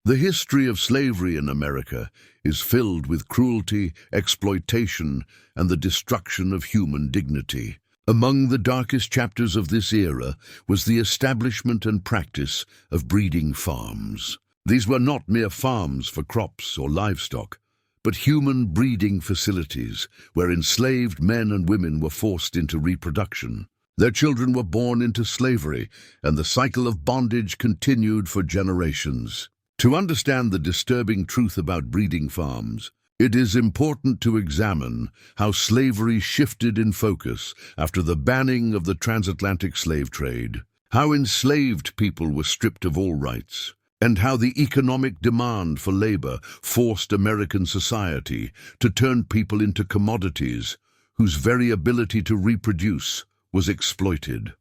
The history of slavery in America is filled with cruelty, exploitation, and the destruction of human dignity. Among the darkest chapters of this era was the establishment and practice of breeding farms. These were not mere farms for crops or livestock, but human breeding facilities where enslaved men and women were forced into reproduction. Their children were born into slavery, and the cycle of bondage continued for generations. To understand the disturbing truth about breeding farms, it is important to examine how slavery shifted in focus after the banning of the transatlantic slave trade, how enslaved people were stripped of all rights, and how the economic demand for labor forced American society to turn people into commodities whose very ability to reproduce was exploited.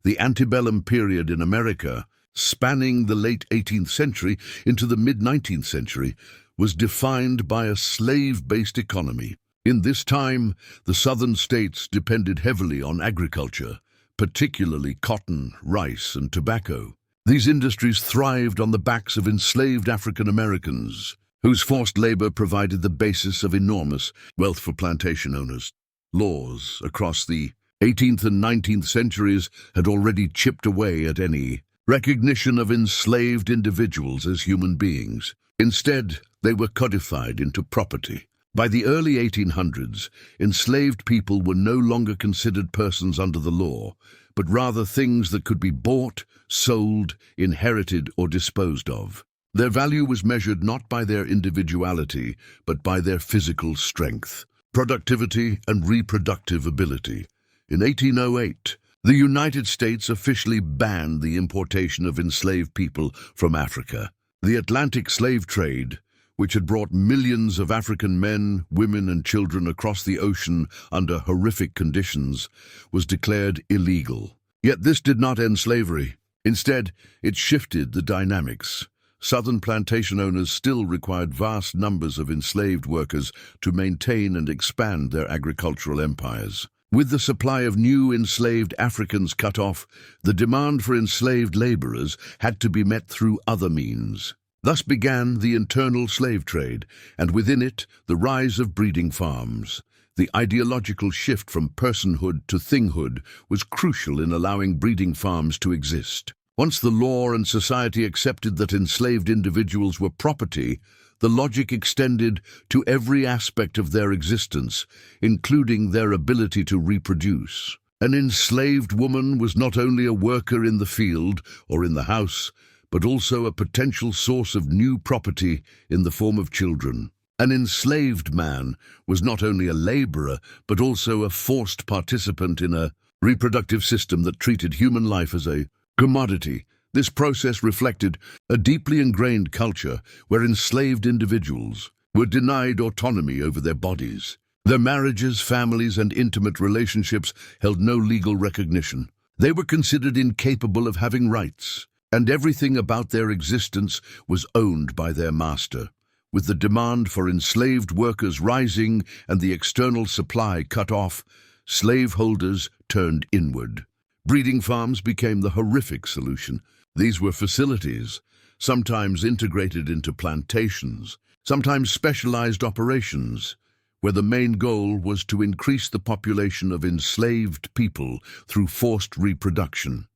The antebellum period in America, spanning the late 18th century into the mid-19th century, was defined by a slave-based economy. In this time, the southern states depended heavily on agriculture, particularly cotton, rice, and tobacco. These industries thrived on the backs of enslaved African Americans, whose forced labor provided the basis of enormous wealth for plantation owners. Laws across the 18th and 19th centuries had already chipped away at any recognition of enslaved individuals as human beings. Instead, they were codified into property. By the early 1800s, enslaved people were no longer considered persons under the law, but rather things that could be bought, sold, inherited, or disposed of. Their value was measured not by their individuality, but by their physical strength, productivity, and reproductive ability. In 1808, the United States officially banned the importation of enslaved people from Africa. The Atlantic slave trade, which had brought millions of African men, women, and children across the ocean under horrific conditions, was declared illegal. Yet this did not end slavery. Instead, it shifted the dynamics. Southern plantation owners still required vast numbers of enslaved workers to maintain and expand their agricultural empires. With the supply of new enslaved Africans cut off, the demand for enslaved laborers had to be met through other means. Thus began the internal slave trade, and within it, the rise of breeding farms. The ideological shift from personhood to thinghood was crucial in allowing breeding farms to exist. Once the law and society accepted that enslaved individuals were property, the logic extended to every aspect of their existence, including their ability to reproduce. An enslaved woman was not only a worker in the field or in the house, but also a potential source of new property in the form of children. An enslaved man was not only a laborer, but also a forced participant in a reproductive system that treated human life as a commodity. This process reflected a deeply ingrained culture where enslaved individuals were denied autonomy over their bodies. Their marriages, families, and intimate relationships held no legal recognition. They were considered incapable of having rights, and everything about their existence was owned by their master. With the demand for enslaved workers rising and the external supply cut off, slaveholders turned inward. Breeding farms became the horrific solution. These were facilities, sometimes integrated into plantations, sometimes specialized operations, where the main goal was to increase the population of enslaved people through forced reproduction.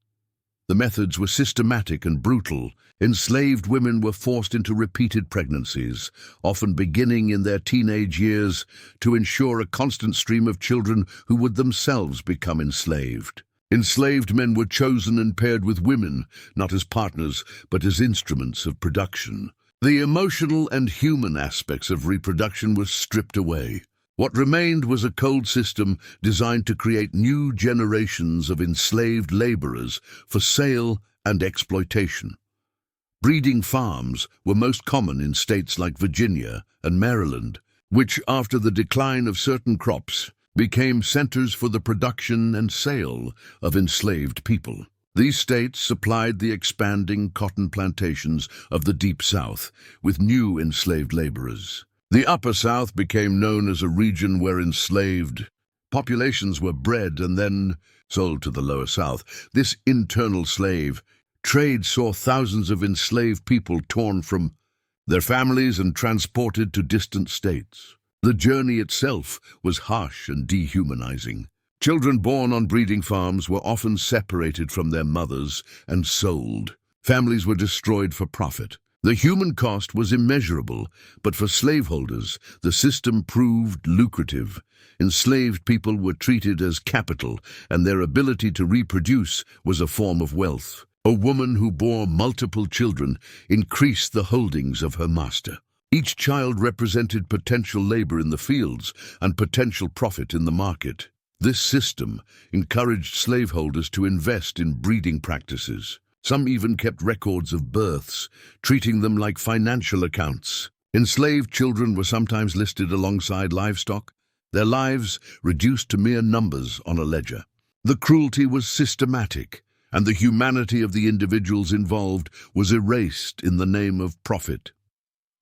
The methods were systematic and brutal. Enslaved women were forced into repeated pregnancies, often beginning in their teenage years, to ensure a constant stream of children who would themselves become enslaved. Enslaved men were chosen and paired with women, not as partners, but as instruments of production. The emotional and human aspects of reproduction were stripped away. What remained was a cold system designed to create new generations of enslaved laborers for sale and exploitation. Breeding farms were most common in states like Virginia and Maryland, which, after the decline of certain crops, became centers for the production and sale of enslaved people. These states supplied the expanding cotton plantations of the Deep South with new enslaved laborers. The Upper South became known as a region where enslaved populations were bred and then sold to the Lower South. This internal slave Trade saw thousands of enslaved people torn from their families and transported to distant states. The journey itself was harsh and dehumanizing. Children born on breeding farms were often separated from their mothers and sold. Families were destroyed for profit. The human cost was immeasurable, but for slaveholders, the system proved lucrative. Enslaved people were treated as capital, and their ability to reproduce was a form of wealth. A woman who bore multiple children increased the holdings of her master. Each child represented potential labor in the fields and potential profit in the market. This system encouraged slaveholders to invest in breeding practices. Some even kept records of births, treating them like financial accounts. Enslaved children were sometimes listed alongside livestock, their lives reduced to mere numbers on a ledger. The cruelty was systematic, and the humanity of the individuals involved was erased in the name of profit.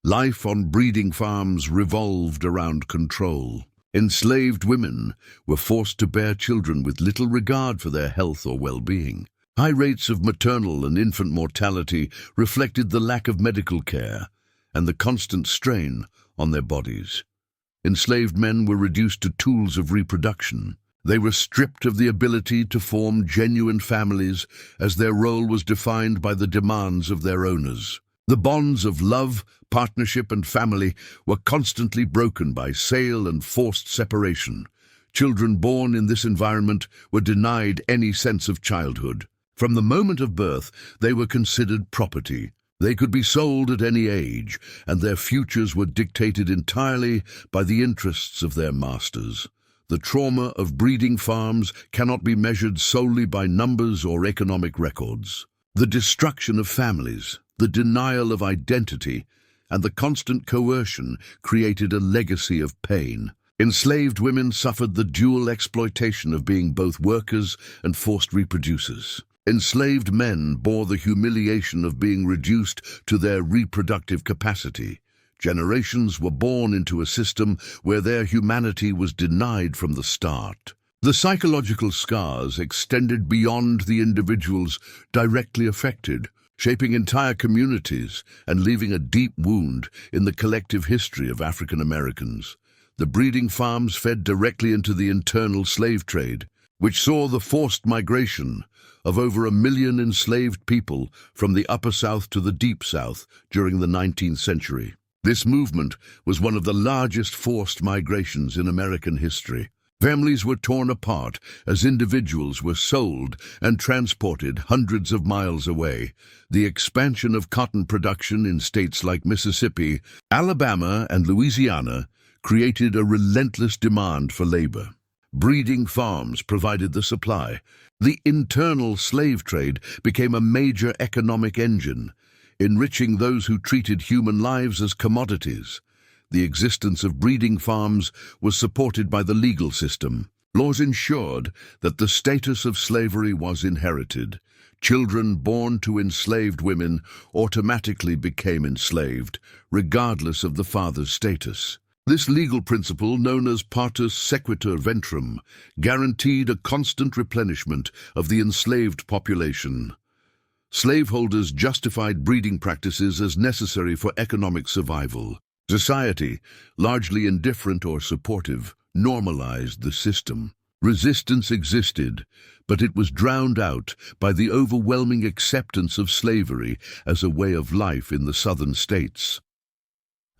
Life on breeding farms revolved around control. Enslaved women were forced to bear children with little regard for their health or well-being. High rates of maternal and infant mortality reflected the lack of medical care and the constant strain on their bodies. Enslaved men were reduced to tools of reproduction. They were stripped of the ability to form genuine families, as their role was defined by the demands of their owners. The bonds of love, partnership, and family were constantly broken by sale and forced separation. Children born in this environment were denied any sense of childhood. From the moment of birth, they were considered property. They could be sold at any age, and their futures were dictated entirely by the interests of their masters. The trauma of breeding farms cannot be measured solely by numbers or economic records. The destruction of families, the denial of identity, and the constant coercion created a legacy of pain. Enslaved women suffered the dual exploitation of being both workers and forced reproducers. Enslaved men bore the humiliation of being reduced to their reproductive capacity. Generations were born into a system where their humanity was denied from the start. The psychological scars extended beyond the individuals directly affected, shaping entire communities and leaving a deep wound in the collective history of African Americans. The breeding farms fed directly into the internal slave trade, which saw the forced migration of over 1 million enslaved people from the Upper South to the Deep South during the 19th century. This movement was one of the largest forced migrations in American history. Families were torn apart as individuals were sold and transported hundreds of miles away. The expansion of cotton production in states like Mississippi, Alabama, and Louisiana created a relentless demand for labor. Breeding farms provided the supply. The internal slave trade became a major economic engine, enriching those who treated human lives as commodities. The existence of breeding farms was supported by the legal system. Laws ensured that the status of slavery was inherited. Children born to enslaved women automatically became enslaved, regardless of the father's status. This legal principle, known as partus sequitur ventrum, guaranteed a constant replenishment of the enslaved population. Slaveholders justified breeding practices as necessary for economic survival. Society, largely indifferent or supportive, normalized the system. Resistance existed, but it was drowned out by the overwhelming acceptance of slavery as a way of life in the southern states.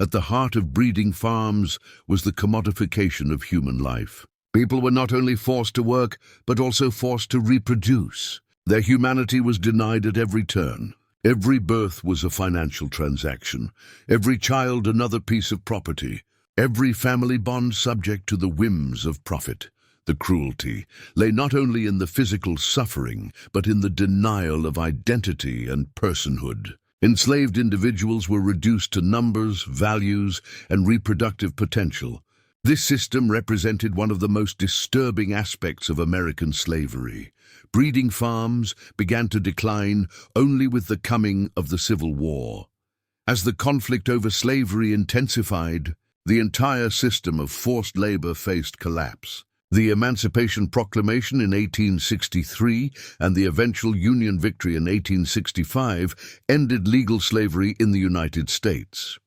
At the heart of breeding farms was the commodification of human life. People were not only forced to work, but also forced to reproduce. Their humanity was denied at every turn. Every birth was a financial transaction, every child another piece of property, every family bond subject to the whims of profit. The cruelty lay not only in the physical suffering, but in the denial of identity and personhood. Enslaved individuals were reduced to numbers, values, and reproductive potential. This system represented one of the most disturbing aspects of American slavery. Breeding farms began to decline only with the coming of the Civil War. As the conflict over slavery intensified, the entire system of forced labor faced collapse. The Emancipation Proclamation in 1863 and the eventual Union victory in 1865 ended legal slavery in the United States.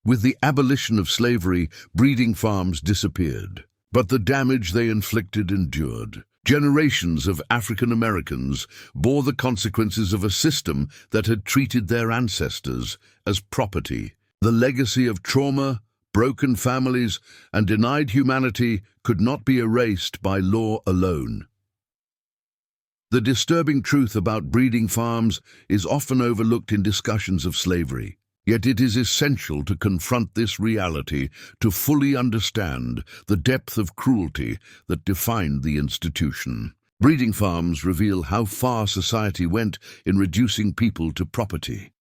With the abolition of slavery, breeding farms disappeared, but the damage they inflicted endured. Generations of African Americans bore the consequences of a system that had treated their ancestors as property. The legacy of trauma, broken families, and denied humanity could not be erased by law alone. The disturbing truth about breeding farms is often overlooked in discussions of slavery. Yet it is essential to confront this reality to fully understand the depth of cruelty that defined the institution. Breeding farms reveal how far society went in reducing people to property.